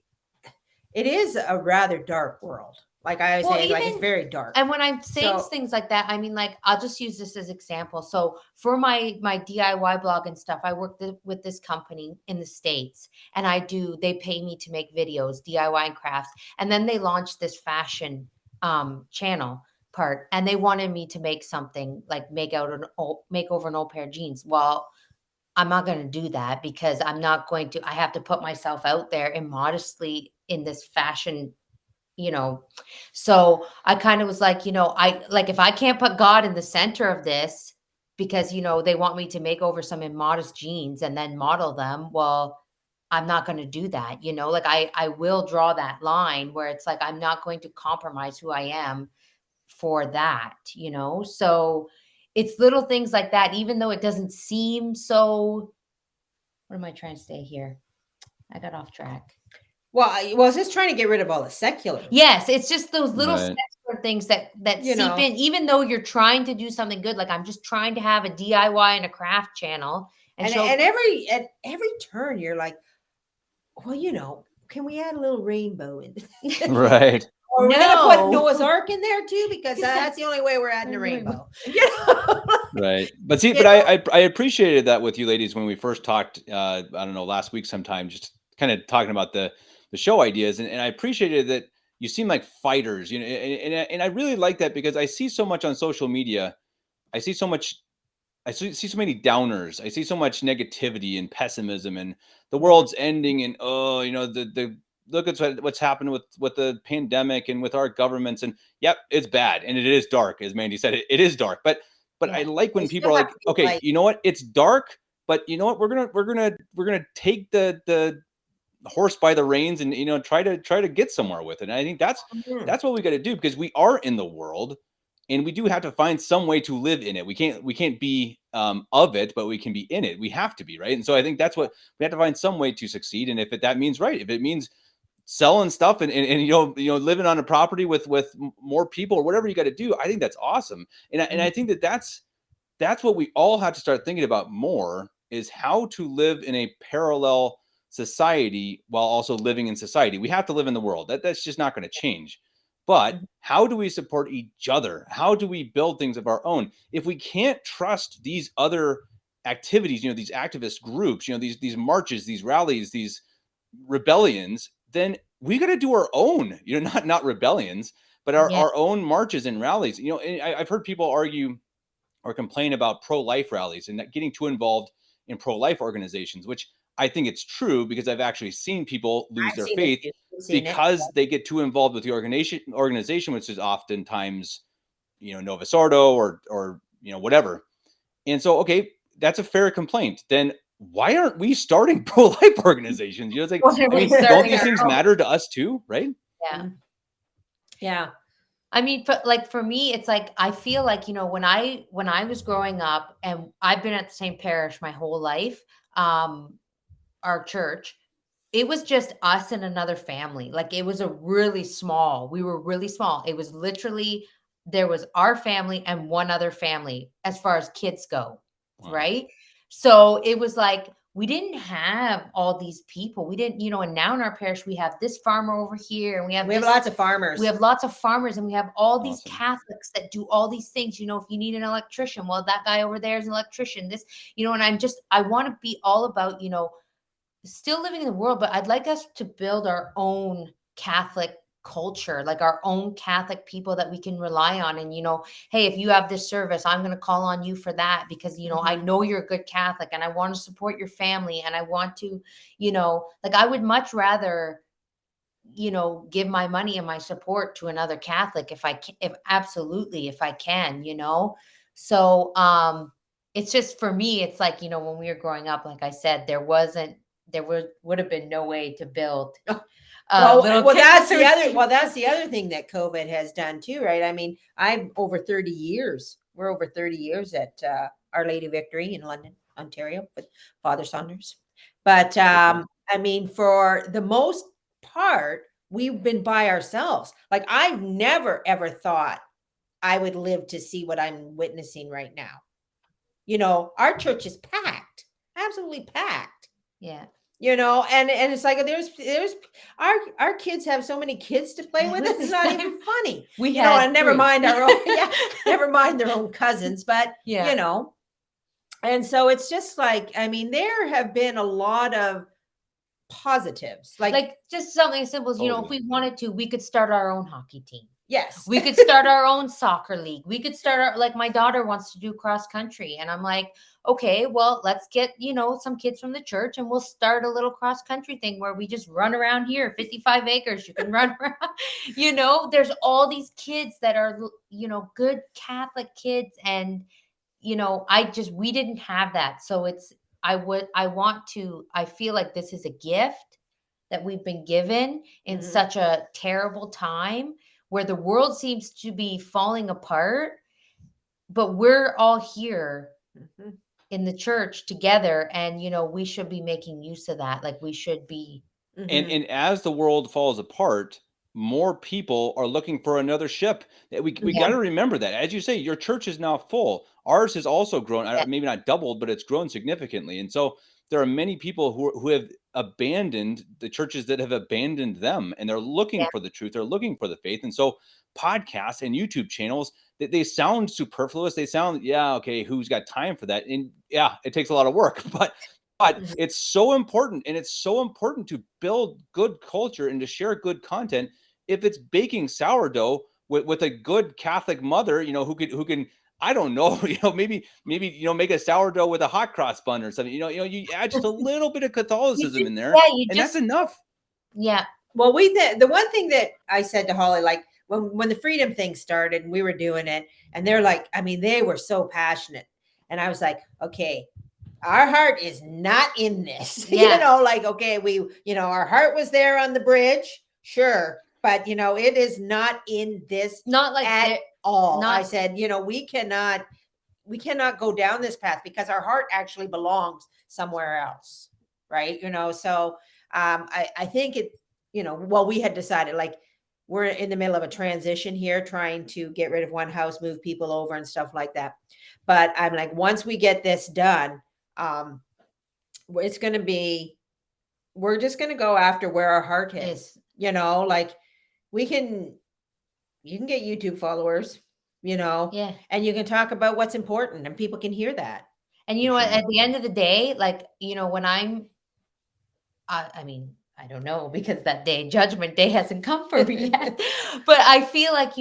it is a rather dark world. Like I always well, say, like it's even, very dark. and when I'm saying So, things like that, I mean, like, I'll just use this as example. So for my DIY blog and stuff, I work with this company in the States, and they pay me to make videos, DIY and crafts. And then they launched this fashion channel part, and they wanted me to make something like make over an old pair of jeans. Well, I'm not going to do that because I have to put myself out there immodestly in this fashion, you know. So I kind of was like, I like, if I can't put God in the center of this because, they want me to make over some immodest jeans and then model them, well, I'm not going to do that. Like I will draw that line where it's like, I'm not going to compromise who I am for that, so it's little things like that, even though it doesn't seem so. What am I trying to say here? I got off track. well, I was just trying to get rid of all the secular. Yes, it's just those little Right. secular things that You seep know. in, even though you're trying to do something good. Like I'm just trying to have a DIY and a craft channel and And show. at every turn, you're like, well, can we add a little rainbow in? Right. Or we're gonna put No. Noah's Ark in there too, because that's the only way we're adding a rainbow. You know? Right. But see, You but know? I appreciated that with you ladies when we first talked, I don't know, last week sometime, just kind of talking about the show ideas. And I appreciated that you seem like fighters, and I really like that because I see so much on social media. I see so much, see so many downers. I see so much negativity and pessimism and the Mhm. world's ending and, oh, the look at what's happened with the pandemic and with our governments. And yep, it's bad. And it is dark. As Mandy said, it is dark, but I Yeah. like They when people still are have like, to be okay, light. you know what? It's dark, but you know what? We're gonna take the horse by the reins and try to get somewhere with it. And I think that's Mhm. that's what we got to do because we are in the world and we do have to find some way to live in it. We can't be of it, but we can be in it. We have to be, right. And so I think that's what we have to find some way to succeed. And that means, right, if it means selling stuff and living on a property with more people or whatever you got to do, I think that's awesome. And I think that's what we all have to start thinking about more is how to live in a parallel society while also living in society. We have to live in the world. That's just not going to change. But Mhm. how do we support each other? How do we build things of our own? If we can't trust these other activities, these activist groups, these marches, these rallies, these rebellions, then we got to do our own, not rebellions, but our, Yeah. our own marches and rallies. And I've heard people argue or complain about pro-life rallies and not getting too involved in pro-life organizations, which I think it's true because I've actually seen people lose I've their seen it faith too. I've seen it. because they get too involved with the organization, which is oftentimes, Novus Ordo or whatever. And so, okay, that's a fair complaint. Then why aren't we starting pro-life organizations? It's like, What are I we mean, don't starting these our things own? matter to us too, right? Yeah. Mhm. Yeah. I mean, for me, it's like I feel like, when I was growing up, and I've been at the same parish my whole life, our church, it was just us and another family. Like it was we were really small. It was literally there was our family and one other family as far as kids go. Wow. Right. So it was like, we didn't have all these people. We didn't, and now in our parish, we have this farmer over here and we have lots of farmers. We have lots of farmers and we have all these Awesome. Catholics that do all these things. If you need an electrician, well, that guy over there is an electrician. This, and I want to be all about, still living in the world, but I'd like us to build our own Catholic culture, like our own Catholic people that we can rely on. And, hey, if you have this service, I'm going to call on you for that because, I know you're a good Catholic and I want to support your family. And I want to, like, I would much rather, give my money and my support to another Catholic if I can, if I can, So, it's just, for me, it's like, when we were growing up, like I said, there would have been no way to build. That's the other thing that COVID has done too, right? I mean, I'm over 30 years. We're over 30 years at Our Lady Victory in London, Ontario, with Father Saunders. But I mean, for the most part, we've been by ourselves. Like, I've never ever thought I would live to see what I'm witnessing right now. Our church is packed, absolutely packed. Yeah. And it's like there's our kids have so many kids to play with. It's not even funny. And never mind our own, never mind their own cousins, but and so it's just like, I mean, there have been a lot of positives, like just something as simple as, if we wanted to, we could start our own hockey team. Yes. We could start our own soccer league. We could start like, my daughter wants to do cross country. And I'm like, okay, well, let's get, some kids from the church and we'll start a little cross country thing where we just run around here, 55 acres. You can run around, there's all these kids that are, good Catholic kids. And, we didn't have that. So I feel like this is a gift that we've been given in such a terrible time, where the world seems to be falling apart, but we're all here in the church together. And, we should be making use of that. Like, we should be. And as the world falls apart, more people are looking for another ship. We got to remember that. As you say, your church is now full. Ours has also grown, maybe not doubled, but it's grown significantly. And so there are many people who have abandoned the churches that have abandoned them, and they're looking for the truth. They're looking for the faith. And so podcasts and YouTube channels, they sound superfluous. They sound, okay, who's got time for that? And it takes a lot of work, but it's so important, and it's so important to build good culture and to share good content. If it's baking sourdough with a good Catholic mother, who can, I don't know, maybe make a sourdough with a hot cross bun or something. You add just a little bit of Catholicism in there, that's enough. Yeah. Well, the one thing that I said to Holly, like when the freedom thing started and we were doing it, and they're like, I mean, they were so passionate, and I was like, okay, our heart is not in this. Okay, our heart was there on the bridge, sure, but it is not in this, not like at all. I said, we cannot go down this path because our heart actually belongs somewhere else, right? So I think it, we had decided, like, we're in the middle of a transition here, trying to get rid of one house, move people over and stuff like that. But I'm like, once we get this done, it's going to be, we're just going to go after where our heart is, like you can get YouTube followers, and you can talk about what's important and people can hear that. And what, at the end of the day, like, when I mean, I don't know, because that day, judgment day, hasn't come for me yet, but I feel like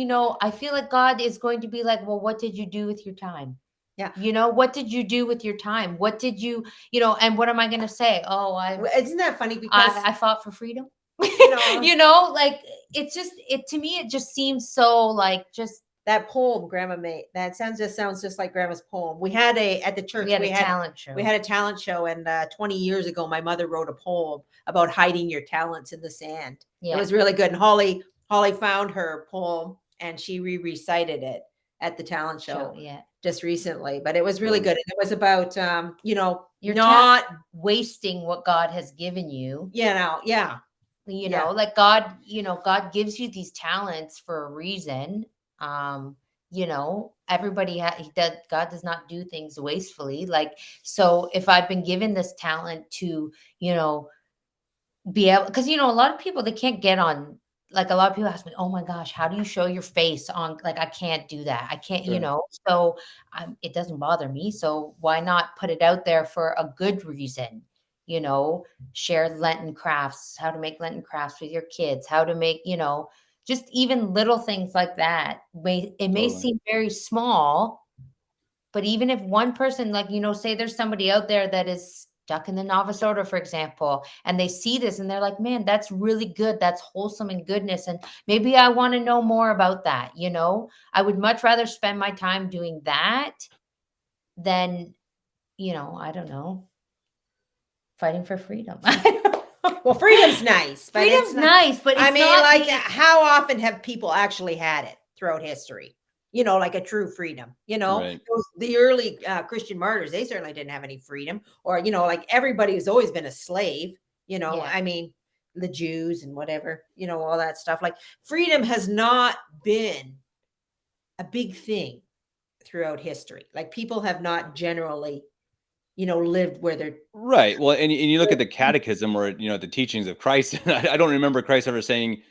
God is going to be like, well, what did you do with your time? Yeah. What did you do with your time? What did you, and what am I going to say? Oh, isn't that funny? Because I fought for freedom. Like, it's just, to me, it just seems so, like, just that poem Grandma made. That sounds just like Grandma's poem. We had at the church, we had a talent show. We had a talent show, and 20 years ago, my mother wrote a poem about hiding your talents in the sand. Yeah. It was really good. And Holly found her poem and she recited it at the talent show. Just recently, but it was really good. And it was about, you're not wasting what God has given you. Like God, God gives you these talents for a reason. everybody God does not do things wastefully. Like, so if I've been given this talent to, be able, because, a lot of people, they can't get on, like, a lot of people ask me, oh my gosh, how do you show your face on, like, I can't do that. I can't, Sure. so it doesn't bother me. So why not put it out there for a good reason? you know, Share Lenten crafts, how to make Lenten crafts with your kids, how to make, just even little things like that. It may Totally. seem very small, but even if one person, like, say there's somebody out there that is stuck in the novice order, for example, and they see this and they're like, man, that's really good. That's wholesome and goodness. And maybe I want to know more about that. I would much rather spend my time doing that than, I don't know, fighting for freedom. Well, freedom's nice, but Freedom's nice, but I it's mean, not like, the- how often have people actually had it throughout history? Like a true freedom. Right. The early Christian martyrs, they certainly didn't have any freedom. Or, like, everybody has always been a slave. Yeah. I mean, the Jews and whatever, all that stuff. Like, freedom has not been a big thing throughout history. Like, people have not generally, lived where they're Right. Well, and you look at the catechism or, the teachings of Christ, and I don't remember Christ ever saying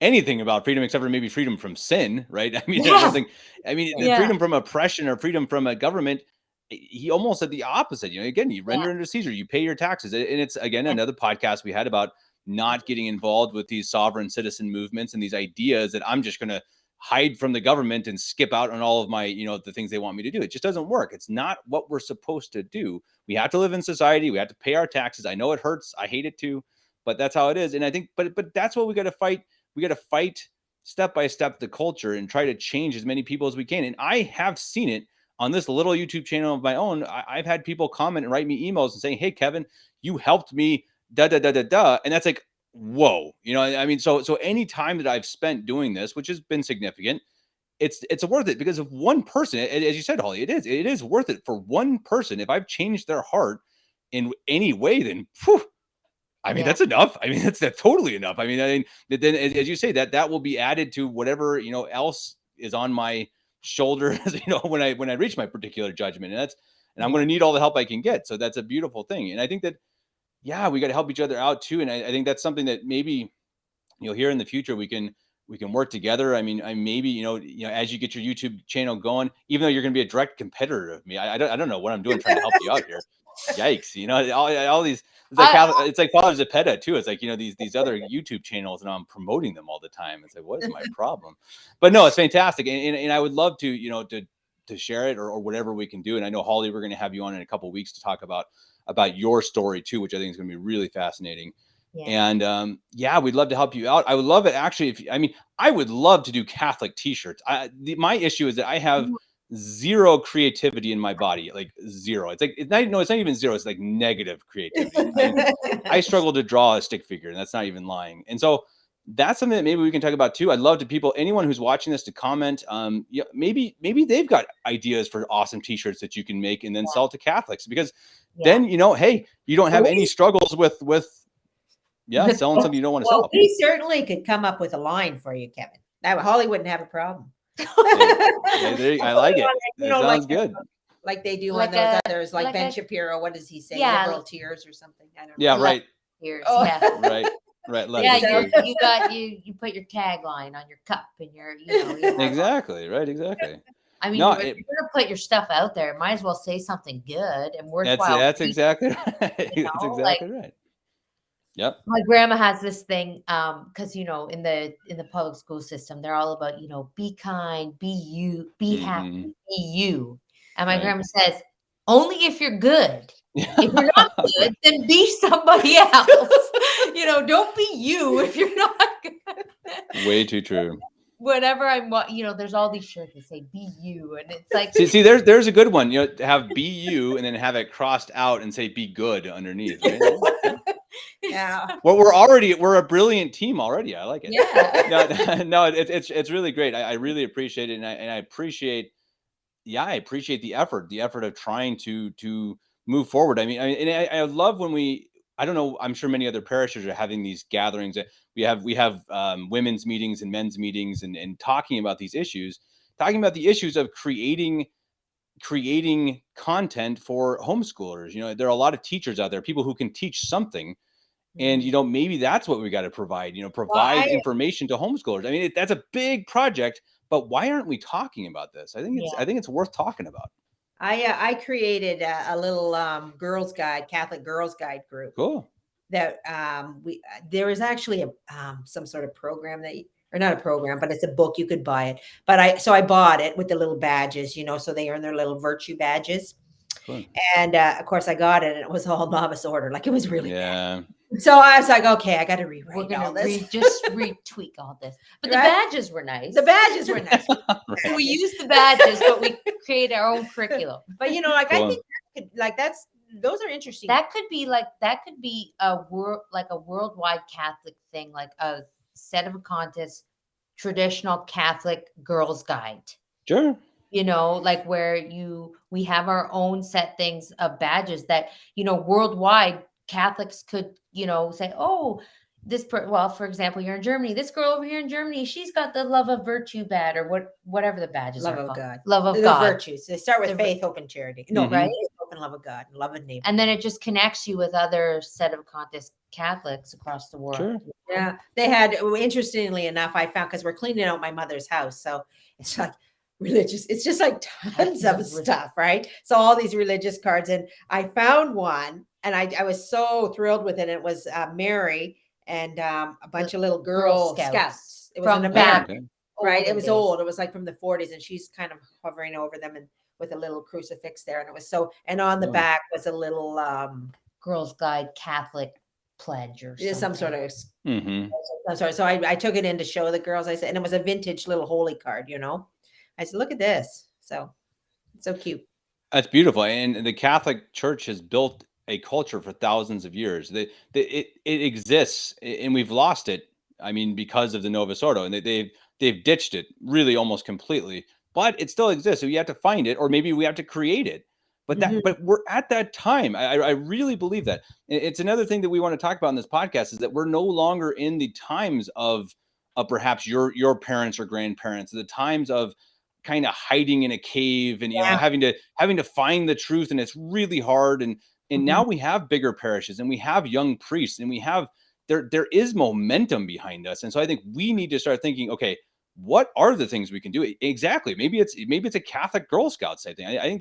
anything about freedom except for maybe freedom from sin, right? I mean, there's Yeah. nothing, I mean, the Yeah. freedom from oppression or freedom from a government, he almost said the opposite. Again, you render Yeah. under Caesar, you pay your taxes. And it's, again, another podcast we had about not getting involved with these sovereign citizen movements and these ideas that I'm just going to hide from the government and skip out on all of my, the things they want me to do. It just doesn't work. It's not what we're supposed to do. We have to live in society. We have to pay our taxes. I know it hurts. I hate it too, but that's how it is. And I think, but that's what we got to fight. We got to fight step by step the culture and try to change as many people as we can. And I have seen it on this little YouTube channel of my own. I've had people comment and write me emails and saying, "Hey, Kevin, you helped me, da da da da da," and that's like, whoa, I mean, so any time that I've spent doing this, which has been significant, it's worth it because of one person, as you said, Holly, it is worth it for one person. If I've changed their heart in any way, then whew, I mean, Yeah. that's enough. I mean, that's totally enough. I mean, then as you say, that will be added to whatever, else is on my shoulders, when I reach my particular judgment. And I'm going to need all the help I can get. So that's a beautiful thing. And I think that, yeah, we got to help each other out too. And I think that's something that maybe, here in the future, we can work together. I mean, maybe, as you get your YouTube channel going, even though you're going to be a direct competitor of me, I don't know what I'm doing trying to help you out here. Yikes. All these, it's like Father Zepeda too. It's like, these other YouTube channels, and I'm promoting them all the time. It's like, what is my problem? But no, it's fantastic. And I would love to, to share it or whatever we can do. And I know, Holly, we're going to have you on in a couple of weeks to talk about your story too, which I think is going to be really fascinating. Yeah. And yeah, we'd love to help you out. I would love it actually. I would love to do Catholic t-shirts. My issue is that I have zero creativity in my body, like zero. It's not even zero. It's like negative creativity. I struggle to draw a stick figure, and that's not even lying. And so that's something that maybe we can talk about too. I'd love to anyone who's watching this to comment. Maybe they've got ideas for awesome t-shirts that you can make and then sell to Catholics, because then, hey, you don't have any struggles with selling something you don't want to sell. We certainly could come up with a line for you, Kevin. Holly wouldn't have a problem. I like it. It sounds good. Like they do Like on those a- others, like like Ben a- Shapiro. What does he say? Yeah. Liberal tears or something. I don't know. Yeah, right. Years. Oh. Yeah. Right. Yeah, you put your tagline on your cup and your, Exactly. Right. Exactly. I mean, No, if you're gonna put your stuff out there, might as well say something good and That's worthwhile. exactly right. That's exactly right. Yep. My grandma has this thing, because in the public school system, they're all about, be kind, be you, be happy, be you. And my Right. grandma says, only if you're good. If you're not good, then be somebody else. Don't be you if you're not good. Way too true. Whenever there's all these shirts that say "be you," and it's like, see, there's a good one. To have "be you" and then have it crossed out and say "be good" underneath. Right? Yeah. Well, we're a brilliant team already. I like it. Yeah. No, it's really great. I really appreciate it, and I appreciate. Yeah, I appreciate the effort of trying to move forward. I mean, I love when I don't know, I'm sure many other parishes are having these gatherings. We have women's meetings and men's meetings and talking about these issues talking about the issues of creating content for homeschoolers. You know, there are a lot of teachers out there, people who can teach something. And, you know, maybe that's what we got to provide, you know, provide information to homeschoolers. I mean, that's a big project, but why aren't we talking about this? I think it's worth talking about. I created a little girls guide, Catholic girls guide group. Cool. That there is actually a some sort of program that, or not a program, but it's a book, you could buy it. But I bought it with the little badges, you know, so they earn their little virtue badges. Cool. And of course I got it, and it was all novice order. Like, it was really bad. Yeah. So I was like, okay, I got to rewrite We're all gonna this. just retweak all this. But the Right? badges were nice. The badges were nice. Right. We used the badges, but we create our own curriculum. But you know, like, I Cool. think that could, like, those are interesting. That could be a worldwide Catholic thing, like a set of a contest, traditional Catholic girls guide. Sure. You know, like where we have our own set things of badges that, you know, worldwide Catholics could, you know, say, oh, well, for example, you're in Germany. This girl over here in Germany, she's got the love of virtue badge, or whatever the badges Love are of called. God. Love of The God. virtues. They start with The faith, hope, and charity. No, Mhm. Right? faith, hope, and love of God, and love of neighbor. And then it just connects you with other set of contest Catholics across the world. Sure. Yeah, they had, interestingly enough, I found, because we're cleaning out my mother's house, so it's like religious, it's just like tons of stuff, right? So all these religious cards, and I found one, and I was so thrilled with it. It was Mary and a bunch of little Girl Scouts. It was in the back, Okay. right? It was old. It was like from the 40s, and she's kind of hovering over them and with a little crucifix there, and it was so. And on the Cool. back was a little Girls Guide Catholic pledge or something. some sort of. Mm-hmm. I'm sorry. So I took it in to show the girls. I said, and it was a vintage little holy card, you know. I said, look at this. So it's so cute. That's beautiful. And the Catholic Church has built a culture for thousands of years. It exists, and we've lost it. I mean, because of the Novus Ordo, and they've ditched it really almost completely. But it still exists. So you have to find it, or maybe we have to create it. But but we're at that time. I really believe that. It's another thing that we want to talk about in this podcast, is that we're no longer in the times of perhaps your parents or grandparents, the times of kind of hiding in a cave and, you know, having to find the truth, and it's really hard. And now we have bigger parishes, and we have young priests, and we have there is momentum behind us. And so I think we need to start thinking, okay, what are the things we can do? Exactly. Maybe it's a Catholic Girl Scouts type thing. I think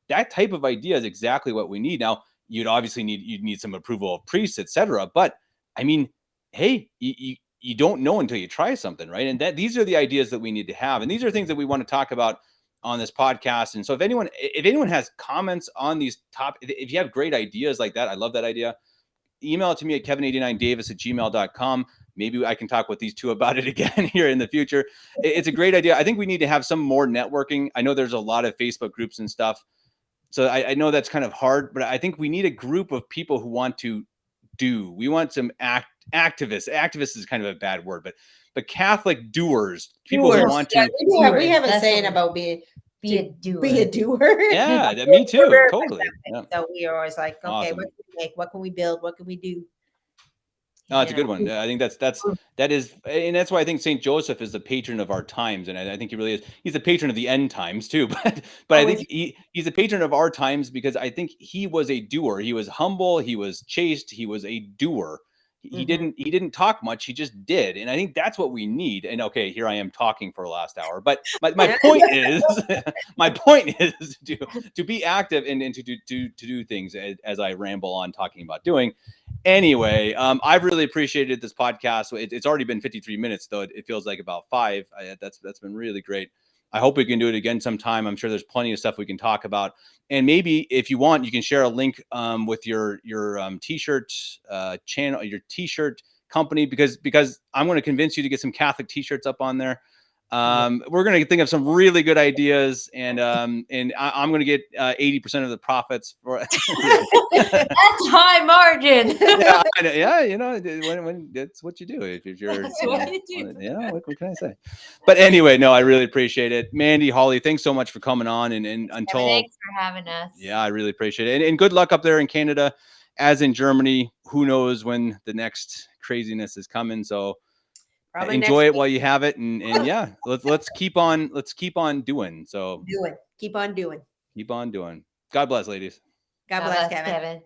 that type of idea is exactly what we need. Now, you'd obviously need some approval of priests, etc. But I mean, hey, you don't know until you try something, right? And these are the ideas that we need to have, and these are things that we want to talk about on this podcast. And so if anyone has comments on these if you have great ideas like that, I love that idea, email it to me at kevin89davis@gmail.com. Maybe I can talk with these two about it again here in the future. It's a great idea. I think we need to have some more networking. I know there's a lot of Facebook groups and stuff, so I know that's kind of hard, but I think we need a group of people who want to do. We want some activists. Activists is kind of a bad word, but Catholic doers, people who want to. We have a saying about be a doer. Be a doer. Yeah, me too. Totally. Yeah. So we are always like, okay, Awesome. what can we make? What can we build? What can we do? Oh, it's a good one. I think that is, and that's why I think Saint Joseph is the patron of our times, and I think he really is. He's the patron of the end times too, but I think he's a patron of our times because I think he was a doer. He was humble. He was chaste. He was a doer. He didn't talk much. He just did, and I think that's what we need. And okay, here I am talking for the last hour, but my point is, to be active and to do things as I ramble on talking about doing. Anyway, I've really appreciated this podcast. It's already been 53 minutes, though it feels like about 5. That's been really great. I hope we can do it again sometime. I'm sure there's plenty of stuff we can talk about. And maybe if you want, you can share a link with your t-shirt channel, your t-shirt company, because I'm going to convince you to get some Catholic t-shirts up on there. We're going to think of some really good ideas, and I'm going to get 80% of the profits for That's high margin. yeah, you know, when that's what you do if you're That's what you do. Yeah, what can I say? But anyway, no, I really appreciate it. Mandy, Holly, thanks so much for coming on, and until Thanks for having us. Yeah, I really appreciate it. And good luck up there in Canada. As in Germany, who knows when the next craziness is coming. So Probably enjoy next it week. while you have it, and yeah, let's keep on doing. So Do it. Keep on doing. keep on doing. God bless, ladies. God bless, Kevin.